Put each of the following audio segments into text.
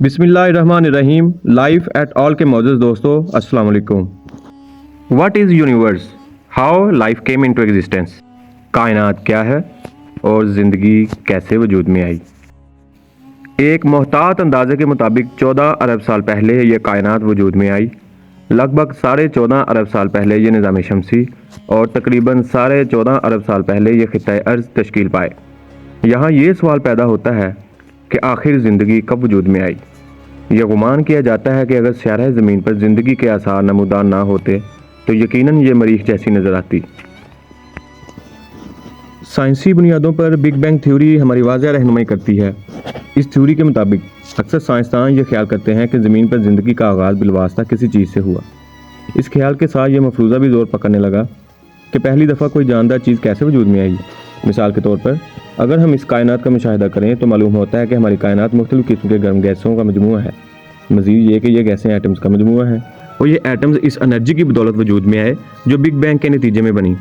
बिस्मिल्लाहिर्रहमानिर्रहीम। Life at all के मौजूद दोस्तों, अस्सलाम वालेकुम। What is universe? How life came into existence? कायनात क्या है और ज़िंदगी कैसे वजूद में आई? एक मोहतात अंदाजे के मुताबिक 14 अरब साल पहले ये कायनात वजूद में आई। लगभग 14.5 अरब साल पहले ये निज़ाम शमसी और तकरीबन 14.5 अरब साल पहले ये खित्ता अर्ज़ तश्कील पाए। यहाँ ये सवाल पैदा होता है कि आखिर ज़िंदगी कब वजूद में आई? यह गुमान किया जाता है कि अगर स्यारा ज़मीन पर ज़िंदगी के आसार नमूदार ना होते तो यकीनन ये मरीख जैसी नज़र आती। साइंसी बुनियादों पर बिग बैंग थ्योरी हमारी वाज़ह रहनुमाई करती है। इस थ्योरी के मुताबिक अक्सर साइंसदान ये ख्याल करते हैं कि ज़मीन पर ज़िंदगी का आगाज़ बिलवास्ता किसी चीज़ से हुआ। इस ख्याल के साथ ये मफरूज़ा भी ज़ोर पकड़ने लगा कि पहली दफ़ा कोई जानदार चीज़ कैसे वजूद में आई। मिसाल के तौर पर अगर हम इस कायनात का मुशाहिदा करें तो मालूम होता है कि हमारी कायनात मुख्तलिफ़ किस्म के गर्म गैसों का मजमूआ है। मज़ीद ये कि ये गैसें एटम्स का मजमूआ है और ये एटम्स इस एनर्जी की बदौलत वजूद में आए जो बिग बैंग के नतीजे में बनी।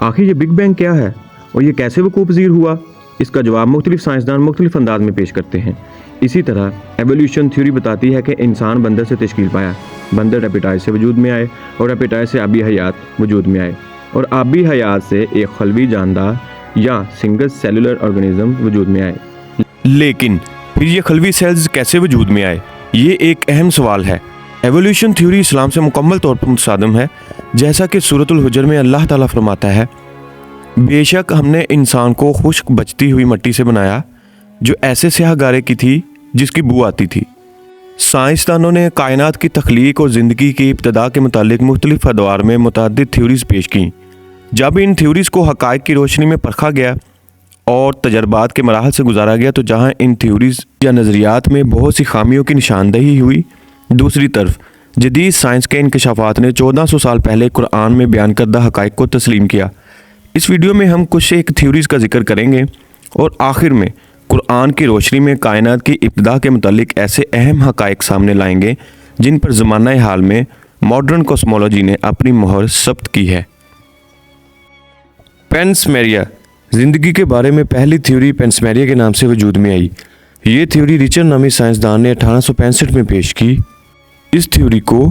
आखिर ये बिग बैंग क्या है और ये कैसे वक़ूअ पज़ीर हुआ? इसका जवाब मुख्तलिफ़ साइंसदान मुख्तलिफ़ अंदाज में पेश करते हैं। इसी तरह एवोल्यूशन थ्योरी बताती है कि इंसान बंदर से तश्कील पाया, बंदर रेप्टाइल से वजूद में आए और रेप्टाइल से आबी हयात वजूद में आए और आबी हयात से एक खलवी जानदार या सिंगल सेलुलर ऑर्गेनिज्म वजूद में आए। लेकिन फिर ये खलवी सेल्स कैसे वजूद में आए, ये एक अहम सवाल है। एवोल्यूशन थ्योरी इस्लाम से मुकम्मल तौर पर मुतसादिम है। जैसा कि सूरतुल हुजर में अल्लाह ताला फरमाता है, बेशक हमने इंसान को खुश्क बचती हुई मिट्टी से बनाया जो ऐसे स्याह गारे की थी जिसकी बू आती थी। साइंसदानों ने कायनात की तख्लीक और ज़िंदगी की इब्तदा के मुतालिक मुख्तलिफ अदवार में मुतअद्दिद थ्योरीज़ पेश की। जब इन थ्योरीज़ को हक़ाइक़ की रोशनी में परखा गया और तजर्बात के मराहल से गुजारा गया तो जहाँ इन थ्योरीज़ या नज़रियात में बहुत सी खामियों की निशानदही हुई, दूसरी तरफ जदीद साइंस के इंकशाफात ने 1400 साल पहले कुरान में बयान करदा हक़ाइक़ को तस्लीम किया। इस वीडियो में हम कुछ एक थ्योरीज़ का जिक्र करेंगे और आखिर में कुरान की रोशनी में कायनात की इब्तिदा के मुतालिक ऐसे अहम हक़ाइक़ सामने लाएंगे जिन पर ज़माना हाल में मॉडर्न कॉस्मोलॉजी ने अपनी मोहर सब्त की है। पेंसमेरिया ज़िंदगी के बारे में पहली थ्योरी पेंसमेरिया के नाम से वजूद में आई। ये थ्योरी रिचर्ड नामी साइंसदान ने 1865 में पेश की। इस थ्योरी को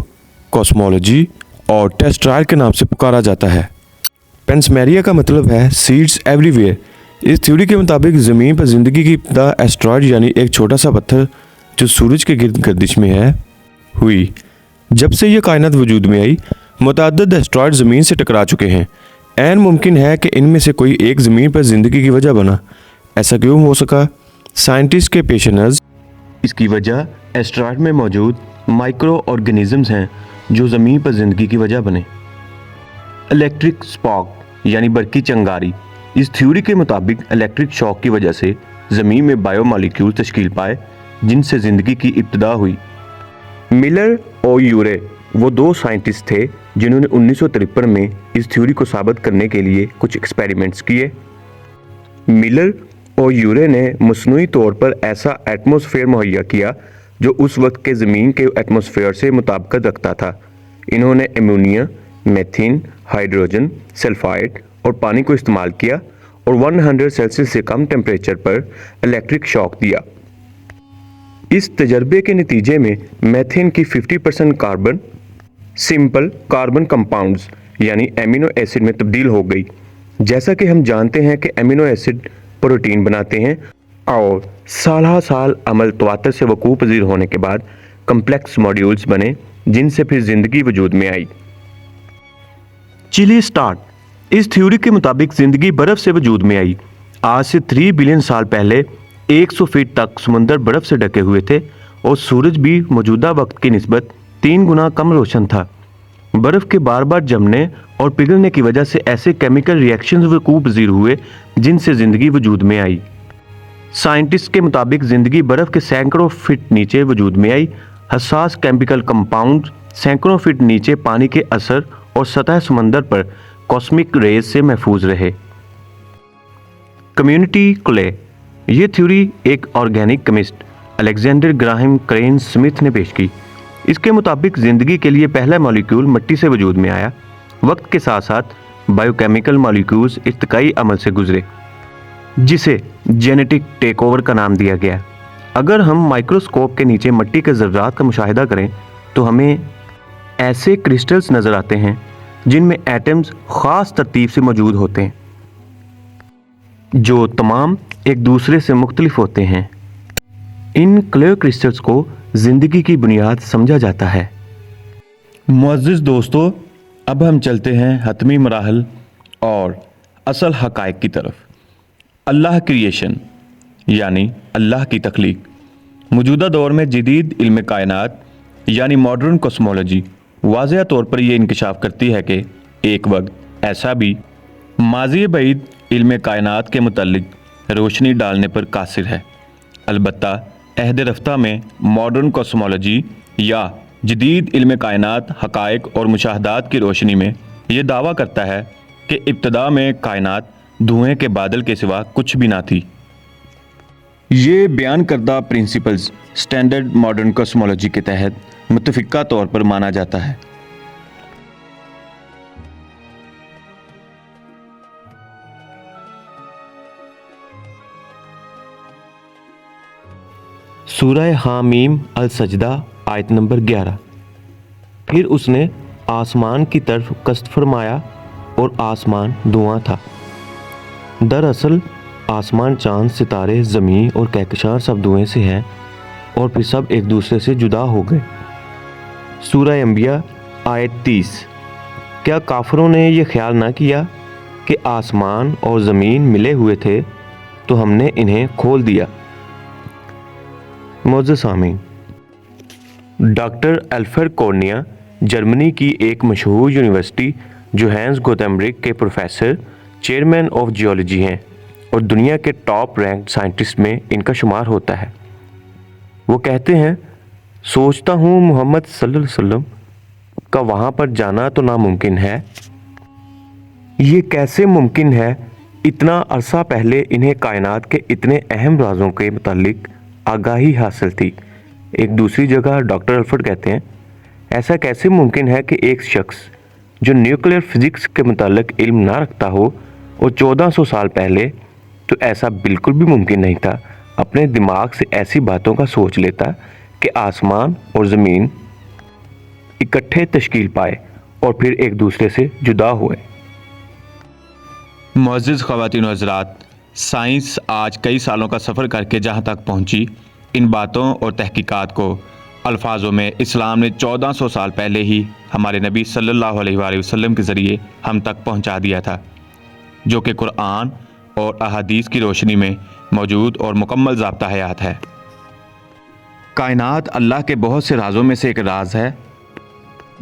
कॉस्मोलॉजी और टेस्ट्रायल के नाम से पुकारा जाता है। पेंसमेरिया का मतलब है सीड्स एवरीवेयर। इस थ्योरी के मुताबिक ज़मीन पर ज़िंदगी की इब्तिदा एस्ट्रॉयड यानी एक छोटा सा पत्थर जो सूरज के गिर्द गर्दिश में है हुई। जब से यह कायनात वजूद में आई, मुतअद्दिद एस्ट्रॉयड ज़मीन से टकरा चुके हैं। ऐन मुमकिन है कि इनमें से कोई एक ज़मीन पर ज़िंदगी की वजह बना। ऐसा क्यों हो सका? साइंटिस्ट के पेश नज़र इसकी वजह एस्ट्रॉयड में मौजूद माइक्रो ऑर्गेनिज़म्स हैं जो ज़मीन पर ज़िंदगी की वजह बने। इलेक्ट्रिक स्पार्क यानी बरकी चंगारी। इस थ्योरी के मुताबिक इलेक्ट्रिक शॉक की वजह से ज़मीन में बायोमॉलिक्यूल तश्कील पाए जिनसे ज़िंदगी की इब्तिदा हुई। मिलर और यूरे वो दो साइंटिस्ट थे जिन्होंने 1953 में इस थ्योरी को साबित करने के लिए कुछ एक्सपेरिमेंट्स किए। मिलर और यूरे ने मसनूई तौर पर ऐसा एटमॉस्फेयर मुहैया किया जो उस वक्त के ज़मीन के एटमॉस्फेयर से मुताबिकत रखता था। इन्होंने एमोनिया, मीथेन, हाइड्रोजन, सल्फाइड और पानी को इस्तेमाल किया और 100 सेल्सियस से कम टेम्परेचर पर इलेक्ट्रिक शॉक दिया। इस तजर्बे के नतीजे में मीथेन की 50% कार्बन सिंपल कार्बन कंपाउंड्स यानी एमिनो एसिड में तब्दील हो गई। जैसा कि हम जानते हैं कि एमिनो एसिड प्रोटीन बनाते हैं और साल अमल तवातर से वक़ूअ पज़ीर होने के बाद कम्प्लेक्स मॉड्यूल्स बने जिनसे फिर ज़िंदगी वजूद में आई। चिली स्टार्ट। इस थ्योरी के मुताबिक ज़िंदगी बर्फ़ से वजूद में आई। आज से 3 बिलियन साल पहले 100 फीट तक समुंदर बर्फ़ से ढके हुए थे और सूरज भी मौजूदा वक्त की निस्बत 3 गुना कम रोशन था। बर्फ़ के बार बार जमने और पिघलने की वजह से ऐसे केमिकल रिएक्शंस वक़ूअ पज़ीर हुए जिनसे ज़िंदगी वजूद में आई। साइंटिस्ट के मुताबिक ज़िंदगी बर्फ़ के सैकड़ों फीट नीचे वजूद में आई। हसास केमिकल कंपाउंड सैकड़ों फीट नीचे पानी के असर और सतह समंदर पर कॉस्मिक रेज से महफूज रहे। Community clay. ये थ्योरी एक organic chemist Alexander Graham crane Smith ने पेश की। इसके मुताबिक ज़िंदगी के लिए पहला मॉलिक्यूल मिट्टी से वजूद में आया। वक्त के साथ साथ बायोकेमिकल मॉलिक्यूल्स इर्तिकाई अमल से गुजरे जिसे जेनेटिक टेकओवर का नाम दिया गया। اگر ہم مائکروسکوپ کے نیچے مٹی کے ذرات کا مشاہدہ کریں تو ہمیں ایسے کرسٹلز نظر آتے ہیں جن میں ایٹمز خاص ترتیب سے موجود ہوتے ہیں جو تمام ایک دوسرے سے مختلف ہوتے ہیں۔ ان کلیئر کرسٹلز کو زندگی کی بنیاد سمجھا جاتا ہے۔ معزز دوستو، اب ہم چلتے ہیں حتمی مراحل اور اصل حقائق کی طرف۔ اللہ کریشن یعنی اللہ کی تخلیق۔ موجودہ دور میں جدید علم کائنات یعنی ماڈرن کاسمولوجی واضح طور پر یہ انکشاف کرتی ہے کہ ایک وقت ایسا بھی ماضی بعید علم کائنات کے متعلق روشنی ڈالنے پر قاصر ہے۔ البتہ عہد رفتہ میں ماڈرن کاسمولوجی یا جدید علم کائنات حقائق اور مشاہدات کی روشنی میں یہ دعویٰ کرتا ہے کہ ابتدا میں کائنات دھوئیں کے بادل کے سوا کچھ بھی نہ تھی۔ یہ بیان کردہ پرنسپلز سٹینڈرڈ ماڈرن کاسمولوجی کے تحت متفقہ طور پر مانا جاتا ہے۔ سورہ حامیم السجدہ آیت نمبر 11۔ پھر اس نے آسمان کی طرف قصد فرمایا اور آسمان دھواں تھا۔ دراصل آسمان، چاند، ستارے، زمین اور کہکشاں سب دھوئیں سے ہیں اور پھر سب ایک دوسرے سے جدا ہو گئے۔ سورہ انبیاء آیت 30۔ کیا کافروں نے یہ خیال نہ کیا کہ آسمان اور زمین ملے ہوئے تھے تو ہم نے انہیں کھول دیا؟ معزز سامعین، ڈاکٹر الفریڈ کورنیا جرمنی کی ایک مشہور یونیورسٹی جوہانس گوتنبرگ کے پروفیسر چیئرمین آف جیولوجی ہیں اور دنیا کے ٹاپ رینکڈ سائنٹسٹ میں ان کا شمار ہوتا ہے۔ وہ کہتے ہیں، سوچتا ہوں محمد صلی اللہ علیہ وسلم کا وہاں پر جانا تو ناممکن ہے۔ یہ کیسے ممکن ہے؟ اتنا عرصہ پہلے انہیں کائنات کے اتنے اہم رازوں کے متعلق آگاہی حاصل تھی۔ ایک دوسری جگہ ڈاکٹر الفریڈ کہتے ہیں، ایسا کیسے ممکن ہے کہ ایک شخص جو نیوکلیئر فزکس کے متعلق علم نہ رکھتا ہو اور 1400 سال پہلے تو ایسا بالکل بھی ممکن نہیں تھا، اپنے دماغ سے ایسی باتوں کا سوچ لیتا کہ آسمان اور زمین اکٹھے تشکیل پائے اور پھر ایک دوسرے سے جدا ہوئے۔ معزز خواتین و حضرات، سائنس آج کئی سالوں کا سفر کر کے جہاں تک پہنچی، ان باتوں اور تحقیقات کو الفاظوں میں اسلام نے 1400 سال پہلے ہی ہمارے نبی صلی اللہ علیہ وآلہ وسلم کے ذریعے ہم تک پہنچا دیا تھا، جو کہ قرآن اور احادیث کی روشنی میں موجود اور مکمل ضابطہ حیات ہے۔ کائنات اللہ کے بہت سے رازوں میں سے ایک راز ہے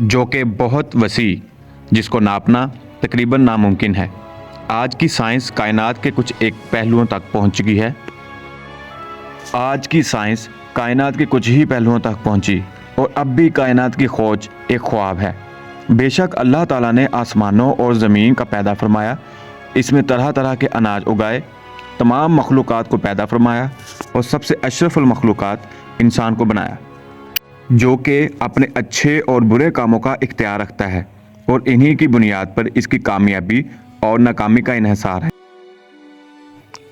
جو کہ بہت وسیع، جس کو ناپنا تقریباً ناممکن ہے۔ آج کی سائنس کائنات کے کچھ ایک پہلوؤں تک پہنچ چکی ہے۔ آج کی سائنس کائنات کے کچھ ہی پہلوؤں تک پہنچی اور اب بھی کائنات کی کھوج ایک خواب ہے۔ بے شک اللہ تعالیٰ نے آسمانوں اور زمین کا پیدا فرمایا، اس میں طرح طرح کے اناج اگائے، تمام مخلوقات کو پیدا فرمایا اور سب سے اشرف المخلوقات انسان کو بنایا، جو کہ اپنے اچھے اور برے کاموں کا اختیار رکھتا ہے اور انہی کی بنیاد پر اس کی کامیابی اور ناکامی کا انحصار ہے۔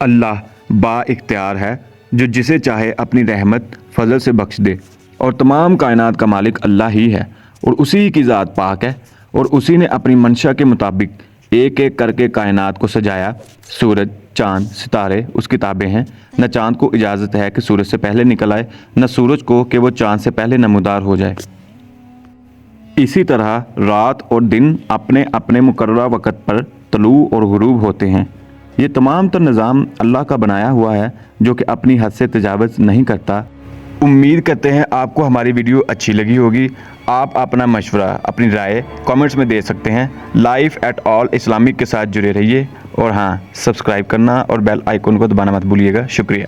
اللہ با اختیار ہے جو جسے چاہے اپنی رحمت فضل سے بخش دے، اور تمام کائنات کا مالک اللہ ہی ہے اور اسی کی ذات پاک ہے، اور اسی نے اپنی منشا کے مطابق ایک ایک کر کے کائنات کو سجایا۔ سورج، چاند، ستارے اس کی تابع ہیں، نہ چاند کو اجازت ہے کہ سورج سے پہلے نکل آئے، نہ سورج کو کہ وہ چاند سے پہلے نمودار ہو جائے۔ اسی طرح رات اور دن اپنے اپنے مقررہ وقت پر طلوع اور غروب ہوتے ہیں۔ یہ تمام تر نظام اللہ کا بنایا ہوا ہے جو کہ اپنی حد سے تجاوز نہیں کرتا۔ امید کرتے ہیں آپ کو ہماری ویڈیو اچھی لگی ہوگی۔ آپ اپنا مشورہ، اپنی رائے کامنٹس میں دے سکتے ہیں۔ لائف ایٹ آل اسلامک کے ساتھ جڑے رہیے، اور ہاں، سبسکرائب کرنا اور بیل آئیکن کو دبانا مت بھولیے گا۔ شکریہ۔